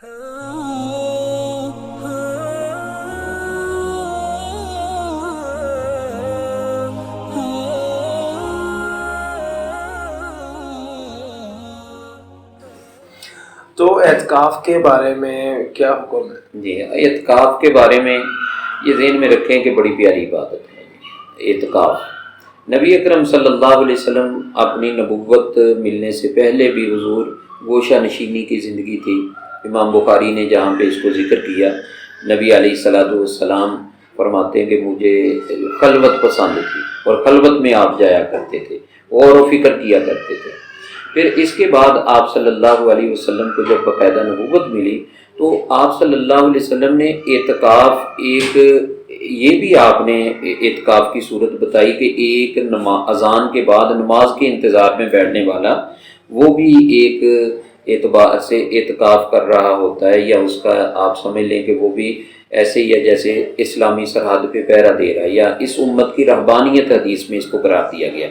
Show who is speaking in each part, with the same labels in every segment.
Speaker 1: تو اعتکاف کے بارے میں کیا حکم ہے؟
Speaker 2: جی، اعتکاف کے بارے میں یہ ذہن میں رکھیں کہ بڑی پیاری عبادت ہے اعتکاف۔ نبی اکرم صلی اللہ علیہ وسلم اپنی نبوت ملنے سے پہلے بھی حضور گوشہ نشینی کی زندگی تھی۔ امام بخاری نے جہاں پہ اس کو ذکر کیا، نبی علیہ الصلوۃ والسلام فرماتے ہیں کہ مجھے خلوت پسند تھی اور خلوت میں آپ جایا کرتے تھے، غور و فکر کیا کرتے تھے۔ پھر اس کے بعد آپ صلی اللہ علیہ وسلم کو جب باقاعدہ نبوت ملی تو آپ صلی اللہ علیہ وسلم نے اعتکاف یہ بھی آپ نے اعتکاف کی صورت بتائی کہ ایک اذان کے بعد نماز کے انتظار میں بیٹھنے والا وہ بھی ایک اعتبار سے اعتکاف کر رہا ہوتا ہے، یا اس کا آپ سمجھ لیں کہ وہ بھی ایسے ہی ہے جیسے اسلامی سرحد پہ پہرا دے رہا ہے، یا اس امت کی رہبانیت حدیث میں اس کو قرار دیا گیا۔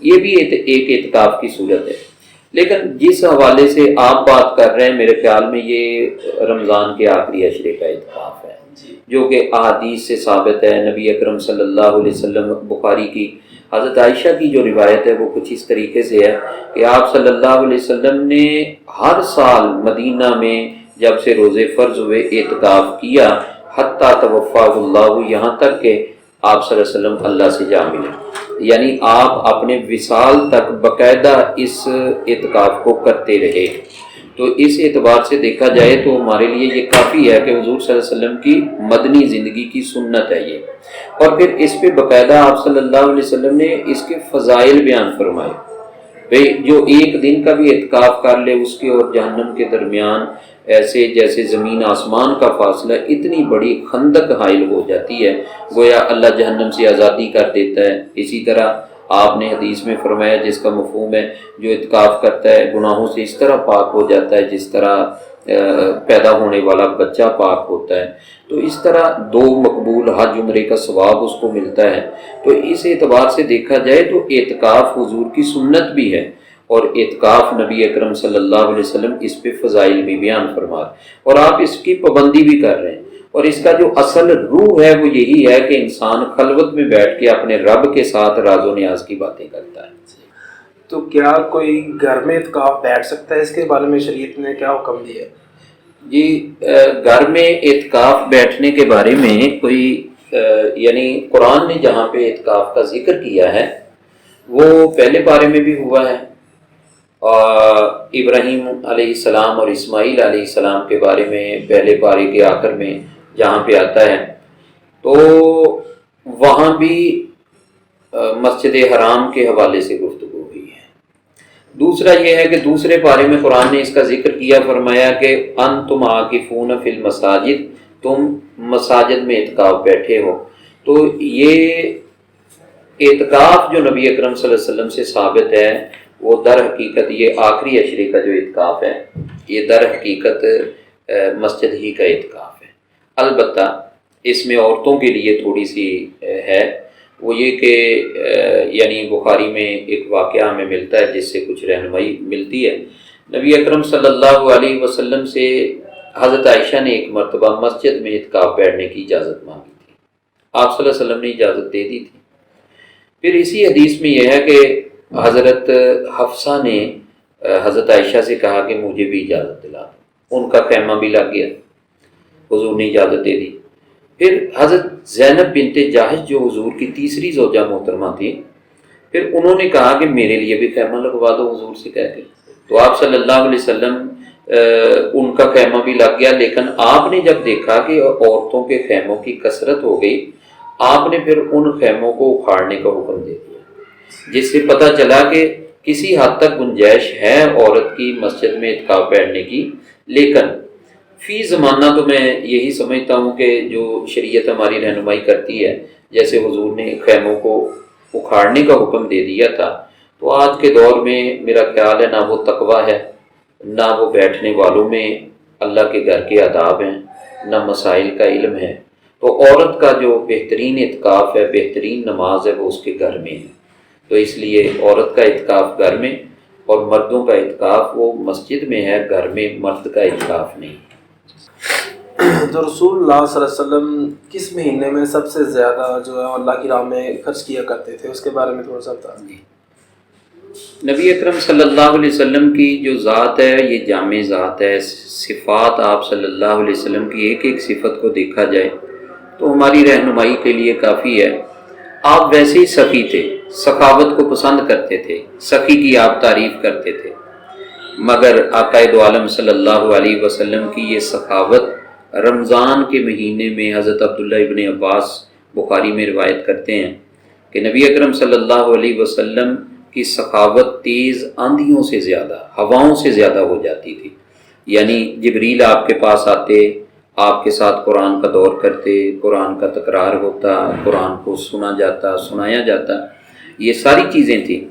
Speaker 2: یہ بھی ایک اعتکاف کی صورت ہے۔ لیکن جس حوالے سے آپ بات کر رہے ہیں میرے خیال میں یہ رمضان کے آخری عشرے کا اعتکاف ہے، جو کہ احادیث سے ثابت ہے۔ نبی اکرم صلی اللہ علیہ وسلم، بخاری کی حضرت عائشہ کی جو روایت ہے وہ کچھ اس طریقے سے ہے کہ آپ صلی اللہ علیہ وسلم نے ہر سال مدینہ میں جب سے روزے فرض ہوئے اعتکاف کیا، حتیٰ توفاہ اللہ، یہاں تک کہ آپ صلی اللہ علیہ وسلم اللہ سے جا ملے، یعنی آپ اپنے وصال تک باقاعدہ اس اعتکاف کو کرتے رہے۔ تو اس اعتبار سے دیکھا جائے تو ہمارے لیے یہ کافی ہے کہ حضور صلی اللہ علیہ وسلم کی مدنی زندگی کی سنت ہے یہ۔ اور پھر اس پہ باقاعدہ آپ صلی اللہ علیہ وسلم نے اس کے فضائل بیان فرمائے، بھئی جو ایک دن کا بھی اعتکاف کر لے اس کے اور جہنم کے درمیان ایسے جیسے زمین آسمان کا فاصلہ، اتنی بڑی خندق حائل ہو جاتی ہے، گویا اللہ جہنم سے آزادی کر دیتا ہے۔ اسی طرح آپ نے حدیث میں فرمایا جس کا مفہوم ہے جو اعتکاف کرتا ہے گناہوں سے اس طرح پاک ہو جاتا ہے جس طرح پیدا ہونے والا بچہ پاک ہوتا ہے۔ تو اس طرح 2 مقبول حج عمرے کا ثواب اس کو ملتا ہے۔ تو اس اعتبار سے دیکھا جائے تو اعتکاف حضور کی سنت بھی ہے، اور اعتکاف نبی اکرم صلی اللہ علیہ وسلم اس پہ فضائل بھی بیان فرما رہے ہیں، اور آپ اس کی پابندی بھی کر رہے ہیں۔ اور اس کا جو اصل روح ہے وہ یہی ہے کہ انسان خلوت میں بیٹھ کے اپنے رب کے ساتھ راز و نیاز کی باتیں کرتا ہے۔
Speaker 1: تو کیا کوئی گھر میں اعتکاف بیٹھ سکتا ہے؟ اس کے بارے میں شریعت نے کیا حکم دیا ہے؟
Speaker 2: جی، گھر میں اعتکاف بیٹھنے کے بارے میں کوئی یعنی قرآن نے جہاں پہ اعتکاف کا ذکر کیا ہے وہ پہلے پارے میں بھی ہوا ہے، اور ابراہیم علیہ السلام اور اسماعیل علیہ السلام کے بارے میں پہلے پارے کے آخر میں جہاں پہ آتا ہے، تو وہاں بھی مسجد حرام کے حوالے سے گفتگو ہوئی ہے۔ دوسرا یہ ہے کہ دوسرے پارے میں قرآن نے اس کا ذکر کیا، فرمایا کہ انتم عاکفون فی المساجد، تم مساجد میں اعتکاف بیٹھے ہو۔ تو یہ اعتکاف جو نبی اکرم صلی اللہ علیہ وسلم سے ثابت ہے وہ در حقیقت یہ آخری عشرے کا جو اعتکاف ہے یہ در حقیقت مسجد ہی کا اعتکاف ہے۔ البتہ اس میں عورتوں کے لیے تھوڑی سی ہے، وہ یہ کہ یعنی بخاری میں ایک واقعہ ہمیں ملتا ہے جس سے کچھ رہنمائی ملتی ہے۔ نبی اکرم صلی اللہ علیہ وسلم سے حضرت عائشہ نے ایک مرتبہ مسجد میں اعتکاف بیٹھنے کی اجازت مانگی تھی، آپ صلی اللہ علیہ وسلم نے اجازت دے دی تھی۔ پھر اسی حدیث میں یہ ہے کہ حضرت حفصہ نے حضرت عائشہ سے کہا کہ مجھے بھی اجازت دلا دو، ان کا خیمہ بھی لگ گیا، حضور نے اجازت دے دی۔ پھر حضرت زینب بنت جاحش جو حضور کی تیسری زوجہ محترمہ تھی، پھر انہوں نے کہا کہ میرے لیے بھی خیمہ لگوا دو حضور سے کہہ کے، تو آپ صلی اللہ علیہ وسلم ان کا خیمہ بھی لگ گیا۔ لیکن آپ نے جب دیکھا کہ عورتوں کے خیموں کی کثرت ہو گئی، آپ نے پھر ان خیموں کو اکھاڑنے کا حکم دے دیا، جس سے پتہ چلا کہ کسی حد تک گنجائش ہے عورت کی مسجد میں اعتکاف بیٹھنے کی۔ لیکن فی زمانہ تو میں یہی سمجھتا ہوں کہ جو شریعت ہماری رہنمائی کرتی ہے، جیسے حضور نے خیموں کو اکھاڑنے کا حکم دے دیا تھا، تو آج کے دور میں میرا خیال ہے نہ وہ تقویٰ ہے، نہ وہ بیٹھنے والوں میں اللہ کے گھر کے آداب ہیں، نہ مسائل کا علم ہے۔ تو عورت کا جو بہترین اعتکاف ہے، بہترین نماز ہے، وہ اس کے گھر میں ہے۔ تو اس لیے عورت کا اعتکاف گھر میں، اور مردوں کا اعتکاف وہ مسجد میں ہے، گھر میں مرد کا اعتکاف نہیں ہے۔
Speaker 1: تو رسول اللہ صلی اللہ علیہ وسلم کس مہینے میں سب سے زیادہ جو ہے اللہ کی راہ میں خرچ کیا کرتے تھے، اس کے بارے میں تھوڑا سا بتا دیں؟
Speaker 2: نبی اکرم صلی اللہ علیہ وسلم کی جو ذات ہے یہ جامع ذات ہے. صفات آپ صلی اللہ علیہ وسلم کی ایک ایک صفت کو دیکھا جائے تو ہماری رہنمائی کے لیے کافی ہے. آپ ویسے ہی سخی تھے، سخاوت کو پسند کرتے تھے، سخی کی آپ تعریف کرتے تھے، مگر آقا دو عالم صلی اللہ علیہ وسلم کی یہ سخاوت رمضان کے مہینے میں حضرت عبداللہ ابن عباس بخاری میں روایت کرتے ہیں کہ نبی اکرم صلی اللہ علیہ وسلم کی سخاوت تیز آندھیوں سے زیادہ، ہواؤں سے زیادہ ہو جاتی تھی. یعنی جبریل آپ کے پاس آتے، آپ کے ساتھ قرآن کا دور کرتے، قرآن کا تکرار ہوتا، قرآن کو سنا جاتا، سنایا جاتا، یہ ساری چیزیں تھیں.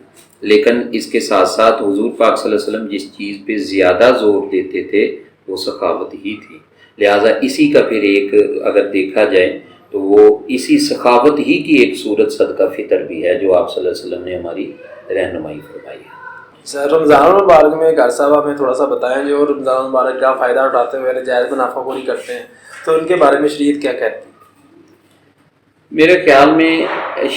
Speaker 2: لیکن اس کے ساتھ ساتھ حضور پاک صلی اللہ علیہ وسلم جس چیز پہ زیادہ زور دیتے تھے وہ سخاوت ہی تھی. لہٰذا اسی کا پھر ایک اگر دیکھا جائے تو وہ اسی سخاوت ہی کی ایک صورت صدقہ فطر بھی ہے جو آپ صلی اللہ علیہ وسلم نے ہماری رہنمائی فرمائی ہے.
Speaker 1: سر رمضان المبارک میں گھر صاحب ہمیں تھوڑا سا بتائیں، جو رمضان المبارک کا فائدہ اٹھاتے ہوئے ناجائز منافع خوری کرتے ہیں تو ان کے بارے میں شریعت کیا کہتی ہے؟
Speaker 2: میرے خیال میں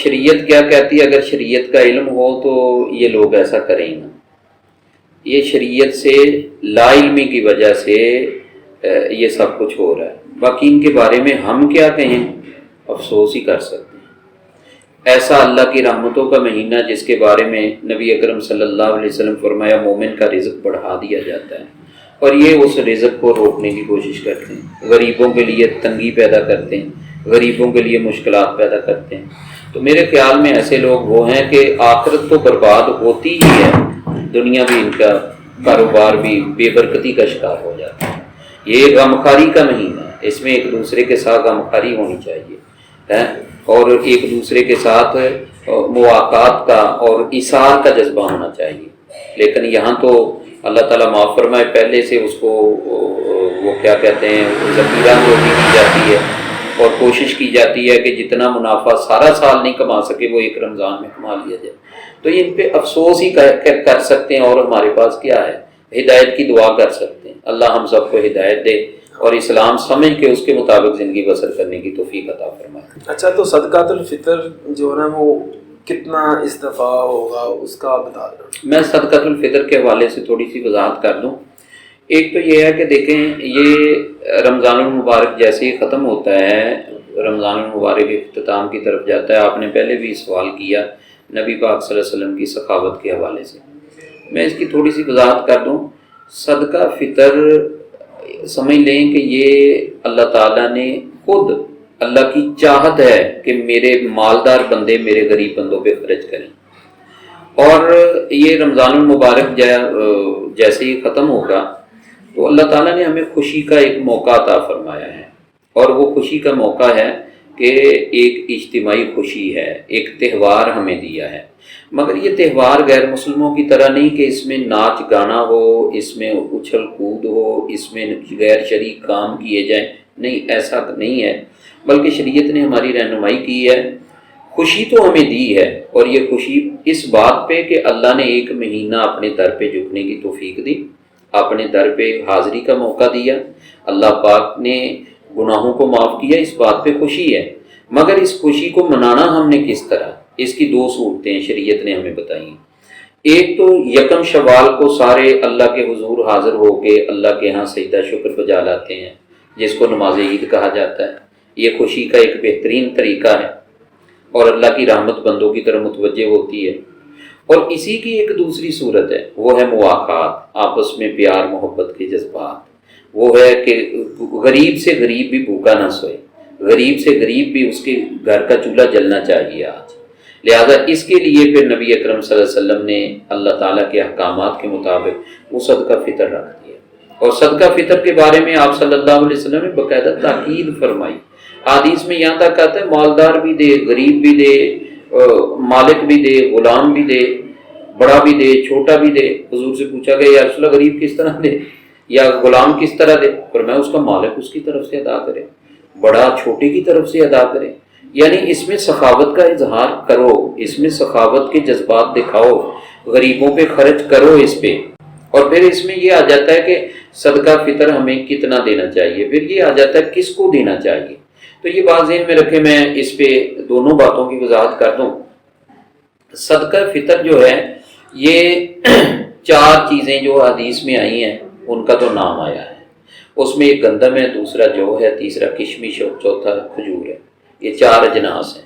Speaker 2: شریعت کیا کہتی ہے، اگر شریعت کا علم ہو تو یہ لوگ ایسا کریں نا. یہ شریعت سے لا علمی کی وجہ سے یہ سب کچھ ہو رہا ہے. باقی ان کے بارے میں ہم کیا کہیں، افسوس ہی کر سکتے ہیں. ایسا اللہ کی رحمتوں کا مہینہ جس کے بارے میں نبی اکرم صلی اللہ علیہ وسلم فرمایا مومن کا رزق بڑھا دیا جاتا ہے، اور یہ اس رزق کو روکنے کی کوشش کرتے ہیں، غریبوں کے لیے تنگی پیدا کرتے ہیں، غریبوں کے لیے مشکلات پیدا کرتے ہیں. تو میرے خیال میں ایسے لوگ وہ ہیں کہ آخرت تو برباد ہوتی ہی ہے، دنیا بھی ان کا کاروبار بھی بے برکتی کا شکار ہو جاتا ہے. یہ غمخواری کا مہینہ ہے، اس میں ایک دوسرے کے ساتھ غمخواری ہونی چاہیے اور ایک دوسرے کے ساتھ مواقعات کا اور ایثار کا جذبہ ہونا چاہیے. لیکن یہاں تو اللہ تعالیٰ معاف فرمائے پہلے سے اس کو وہ کیا کہتے ہیں ذخیرہ روٹی کی جاتی ہے اور کوشش کی جاتی ہے کہ جتنا منافع سارا سال نہیں کما سکے وہ ایک رمضان میں کما لیا جائے. تو ان پہ افسوس ہی کر سکتے ہیں، اور ہمارے پاس کیا ہے، ہدایت کی دعا کر سکتے ہیں. اللہ ہم سب کو ہدایت دے اور اسلام سمجھ کے اس کے مطابق زندگی بسر کرنے کی توفیق عطا فرمائے.
Speaker 1: اچھا، تو صدقۃ الفطر جو ہے نا وہ کتنا اس دفعہ ہوگا اس کا بتا دیں.
Speaker 2: میں صدقۃ الفطر کے حوالے سے تھوڑی سی وضاحت کر دوں. ایک تو یہ ہے کہ دیکھیں، یہ رمضان المبارک جیسے ہی ختم ہوتا ہے، رمضان المبارک اختتام کی طرف جاتا ہے. آپ نے پہلے بھی سوال کیا نبی پاک صلی اللہ علیہ وسلم کی سخاوت کے حوالے سے. میں اس کی تھوڑی سی وضاحت کر دوں. صدقہ فطر سمجھ لیں کہ یہ اللہ تعالیٰ نے خود، اللہ کی چاہت ہے کہ میرے مالدار بندے میرے غریب بندوں پہ خرچ کریں. اور یہ رمضان المبارک جیسے ہی ختم ہوگا تو اللہ تعالیٰ نے ہمیں خوشی کا ایک موقع عطا فرمایا ہے، اور وہ خوشی کا موقع ہے کہ ایک اجتماعی خوشی ہے، ایک تہوار ہمیں دیا ہے. مگر یہ تہوار غیر مسلموں کی طرح نہیں کہ اس میں ناچ گانا ہو، اس میں اچھل کود ہو، اس میں غیر شرعی کام کیے جائیں. نہیں، ایسا نہیں ہے، بلکہ شریعت نے ہماری رہنمائی کی ہے. خوشی تو ہمیں دی ہے، اور یہ خوشی اس بات پہ کہ اللہ نے ایک مہینہ اپنے در پہ جھکنے کی توفیق دی، اپنے در پہ حاضری کا موقع دیا، اللہ پاک نے گناہوں کو معاف کیا، اس بات پہ خوشی ہے. مگر اس خوشی کو منانا ہم نے کس طرح، اس کی دو صورتیں شریعت نے ہمیں بتائی. ایک تو یکم شوال کو سارے اللہ کے حضور حاضر ہو کے اللہ کے ہاں سجدہ شکر بجا لاتے ہیں، جس کو نماز عید کہا جاتا ہے. یہ خوشی کا ایک بہترین طریقہ ہے اور اللہ کی رحمت بندوں کی طرف متوجہ ہوتی ہے. اور اسی کی ایک دوسری صورت ہے، وہ ہے مواقعات، آپس میں پیار محبت کے جذبات. وہ ہے کہ غریب سے غریب بھی بھوکا نہ سوئے، غریب سے غریب بھی اس کے گھر کا چولہا جلنا چاہیے آج. لہذا اس کے لیے پھر نبی اکرم صلی اللہ علیہ وسلم نے اللہ تعالیٰ کے احکامات کے مطابق وہ صدقہ فطر رکھ دیا. اور صدقہ فطر کے بارے میں آپ صلی اللہ علیہ وسلم نے باقاعدہ تاکید فرمائی. حدیث میں یہاں تک آتا ہے مالدار بھی دے، غریب بھی دے، مالک بھی دے، غلام بھی دے، بڑا بھی دے، چھوٹا بھی دے. حضور سے پوچھا گیا یا رسول اللہ غریب کس طرح دے یا غلام کس طرح دے؟ فرمایا اس کا مالک اس کی طرف سے ادا کرے، بڑا چھوٹے کی طرف سے ادا کرے. یعنی اس میں سخاوت کا اظہار کرو، اس میں سخاوت کے جذبات دکھاؤ، غریبوں پہ خرچ کرو اس پہ. اور پھر اس میں یہ آ جاتا ہے کہ صدقہ فطر ہمیں کتنا دینا چاہیے، پھر یہ آ جاتا ہے کس کو دینا چاہیے۔ تو یہ بات ذہن میں رکھے، میں اس پہ دونوں باتوں کی وضاحت کر دوں۔ صدقہ فطر جو ہے یہ چار چیزیں جو حدیث میں آئی ہیں ان کا تو نام آیا ہے، اس میں ایک گندم ہے، دوسرا جو ہے، تیسرا کشمش اور چوتھا کھجور ہے، یہ چار اجناس ہیں۔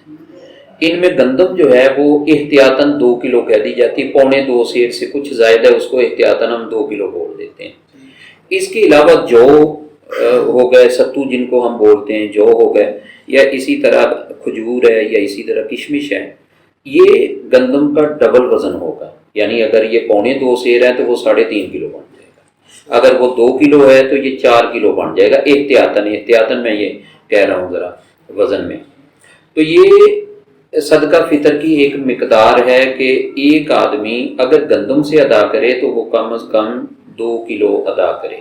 Speaker 2: ان میں گندم جو ہے وہ احتیاطاً 2 کلو کہہ دی جاتی، 2.25 سیر سے کچھ زائد ہے، اس کو احتیاطاً ہم 2 کلو بول دیتے ہیں۔ اس کے علاوہ جو ہو گئے، ستو جن کو ہم بولتے ہیں، جو ہو گئے، یا اسی طرح کھجور ہے، یا اسی طرح کشمش ہے، یہ گندم کا ڈبل وزن ہوگا، یعنی اگر یہ 2.25 سیر ہے تو وہ 3.5 کلو بن جائے گا، اگر وہ 2 کلو ہے تو یہ 4 کلو بن جائے گا احتیاطاً میں یہ کہہ رہا ہوں ذرا وزن میں۔ تو یہ صدقہ فطر کی ایک مقدار ہے کہ ایک آدمی اگر گندم سے ادا کرے تو وہ کم از کم 2 کلو ادا کرے،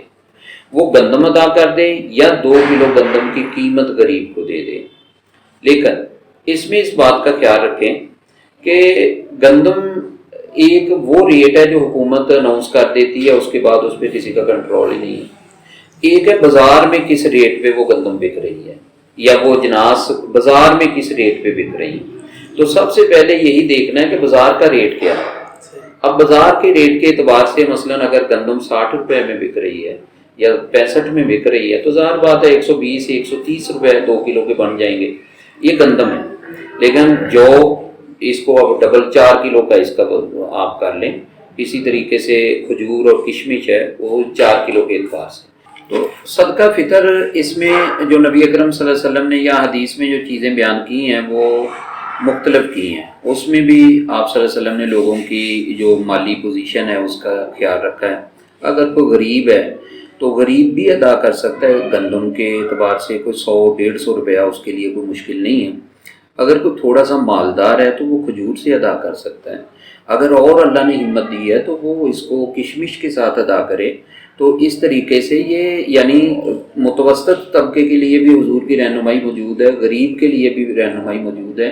Speaker 2: وہ گندم ادا کر دے یا 2 کلو گندم کی قیمت غریب کو دے دے۔ لیکن اس میں اس بات کا خیال رکھیں کہ گندم ایک وہ ریٹ ہے جو حکومت اناؤنس کر دیتی ہے، اس کے بعد اس پہ کسی کا کنٹرول ہی نہیں ہے۔ ایک ہے بازار میں کس ریٹ پہ وہ گندم بک رہی ہے، یا وہ اجناس بازار میں کس ریٹ پہ بک رہی ہیں۔ تو سب سے پہلے یہی دیکھنا ہے کہ بازار کا ریٹ کیا ہے۔ اب بازار کے ریٹ کے اعتبار سے مثلاً اگر گندم 60 روپے میں بک رہی ہے یا 65 میں بک رہی ہے تو ظاہر بات ہے 120 سے 130 روپے 2 کلو کے بن جائیں گے، یہ گندم ہے۔ لیکن جو اس کو اب ڈبل 4 کلو کا اس کا آپ کر لیں، اسی طریقے سے کھجور اور کشمش ہے وہ 4 کلو کے اعتبار سے۔ تو صدقہ فطر اس میں جو نبی اکرم صلی اللہ علیہ وسلم نے یا حدیث میں جو چیزیں بیان کی ہیں وہ مختلف کی ہیں، اس میں بھی آپ صلی اللہ علیہ وسلم نے لوگوں کی جو مالی پوزیشن ہے اس کا خیال رکھا ہے۔ اگر کوئی غریب ہے تو غریب بھی ادا کر سکتا ہے، گندم کے اعتبار سے کوئی 100-150 روپیہ اس کے لیے کوئی مشکل نہیں ہے۔ اگر کوئی تھوڑا سا مالدار ہے تو وہ کھجور سے ادا کر سکتا ہے، اگر اور اللہ نے ہمت دی ہے تو وہ اس کو کشمش کے ساتھ ادا کرے۔ تو اس طریقے سے یہ یعنی متوسط طبقے کے لیے بھی حضور کی رہنمائی موجود ہے، غریب کے لیے بھی رہنمائی موجود ہے،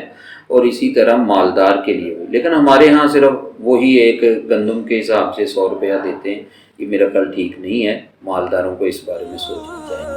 Speaker 2: اور اسی طرح مالدار کے لیے بھی۔ لیکن ہمارے ہاں صرف وہی ایک گندم کے حساب سے 100 روپیہ دیتے ہیں، یہ میرا خیال ٹھیک نہیں ہے، مالداروں کو اس بارے میں سوچنا چاہیے۔